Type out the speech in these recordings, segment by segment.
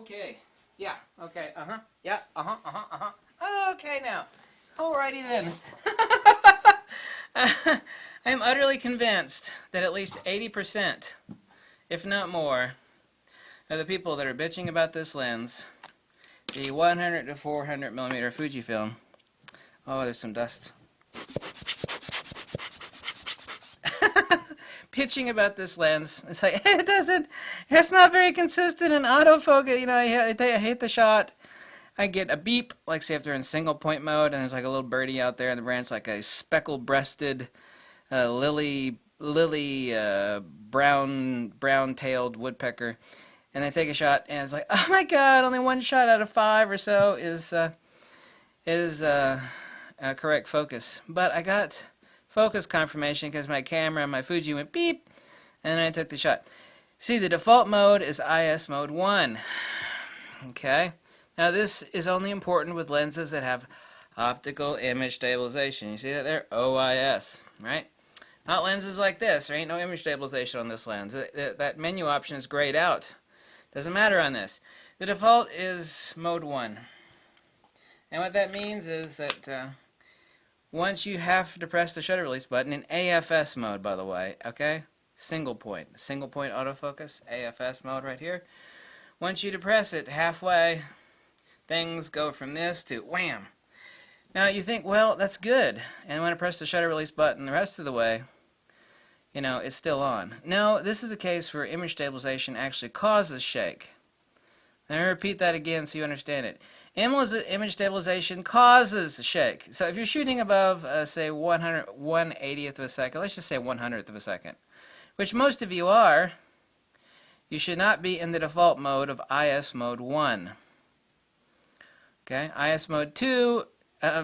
Okay. Yeah. Okay. Uh-huh. Yeah. Uh-huh. Uh-huh. Uh-huh. Okay now. Alrighty then. I am utterly convinced that at least 80%, if not more, of the people that are bitching about this lens, the 100 to 400 millimeter Fujifilm. Oh, there's some dust. Pitching about this lens. It's like, it's not very consistent in autofocus. You know, I hate the shot. I get a beep, like say if they're in single point mode, and there's like a little birdie out there in the branch, like a speckle-breasted, brown-tailed woodpecker, and they take a shot, and it's like, oh my God, only one shot out of 5 or so is correct focus. But I got focus confirmation because my camera, my Fuji, went beep, and then I took the shot. See, the default mode is IS mode 1. Okay. Now this is only important with lenses that have optical image stabilization. You see that there? OIS, right? Not lenses like this. There ain't no image stabilization on this lens. That menu option is grayed out. Doesn't matter on this. The default is mode 1. And what that means is that once you have to press the shutter release button in AFS mode, by the way, okay? Single point autofocus, AFS mode right here. Once you depress it halfway, things go from this to wham. Now you think, well, that's good. And when I press the shutter release button the rest of the way, you know, it's still on. No, this is a case where image stabilization actually causes shake. Let me repeat that again so you understand it. Image stabilization causes shake. So if you're shooting above, say, 1/80th of a second, let's just say 100th of a second, which most of you are, you should not be in the default mode of IS mode 1. Okay, IS mode 2,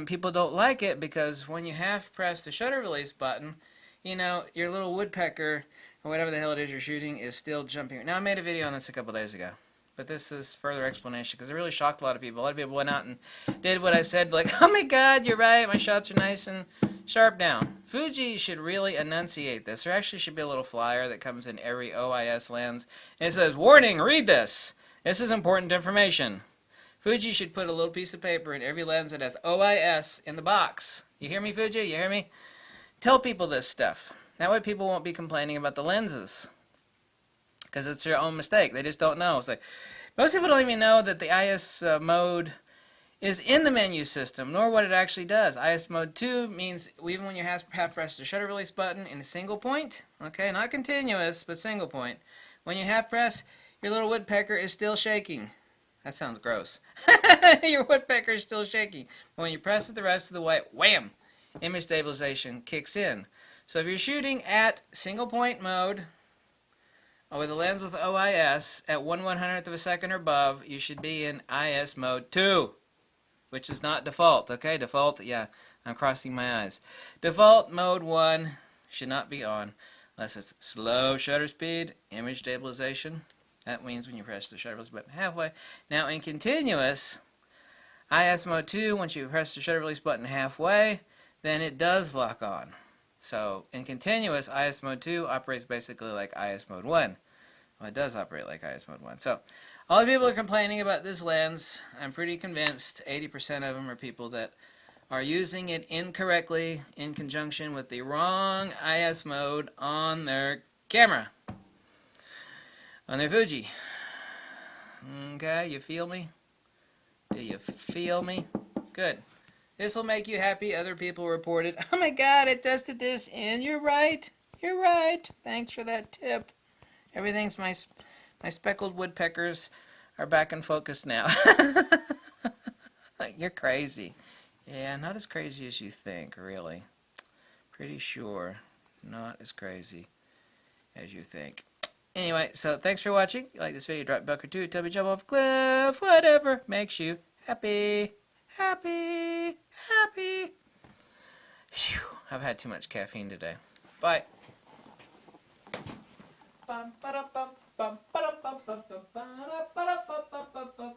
people don't like it because when you half press the shutter release button, you know, your little woodpecker, or whatever the hell it is you're shooting, is still jumping. Now, I made a video on this a couple days ago, but this is further explanation because it really shocked a lot of people. A lot of people went out and did what I said, like, oh my God, you're right, my shots are nice and sharp down. Fuji should really enunciate this. There actually should be a little flyer that comes in every OIS lens, and it says, warning, read this. This is important information. Fuji should put a little piece of paper in every lens that has OIS in the box. You hear me, Fuji? You hear me? Tell people this stuff. That way people won't be complaining about the lenses. Because it's their own mistake. They just don't know. It's like, most people don't even know that the IS mode is in the menu system, nor what it actually does. IS mode 2 means even when you have pressed the shutter release button in a single point, okay, not continuous, but single point, when you half press, your little woodpecker is still shaking. That sounds gross. Your woodpecker is still shaking. But when you press it the rest of the way, wham! Image stabilization kicks in. So if you're shooting at single point mode, or with a lens with OIS, at 1/100th of a second or above, you should be in IS mode 2, which is not default, okay? Default, yeah, I'm crossing my eyes. Default mode 1 should not be on unless it's slow shutter speed, image stabilization. That means when you press the shutter release button halfway. Now in continuous, IS mode 2, once you press the shutter release button halfway, then it does lock on. So in continuous, IS mode 2 operates basically like IS mode 1. Well, it does operate like IS mode 1. So all the people are complaining about this lens. I'm pretty convinced 80% of them are people that are using it incorrectly in conjunction with the wrong IS mode on their camera. On their Fuji. Okay, you feel me? Do you feel me? Good. This will make you happy. Other people reported, oh my God, I tested this, and you're right. You're right. Thanks for that tip. Everything's my speckled woodpeckers are back in focus now. You're crazy. Yeah, not as crazy as you think, really. Pretty sure not as crazy as you think. Anyway, so thanks for watching. If you like this video, drop a buck or two, tell me jump off a cliff, whatever makes you happy. Happy. Happy. Phew, I've had too much caffeine today. Bye. Bum, ba-da, bum, bum, ba-da, bum, bum, bum, ba-da, ba-da, bum, bum, bum, bum.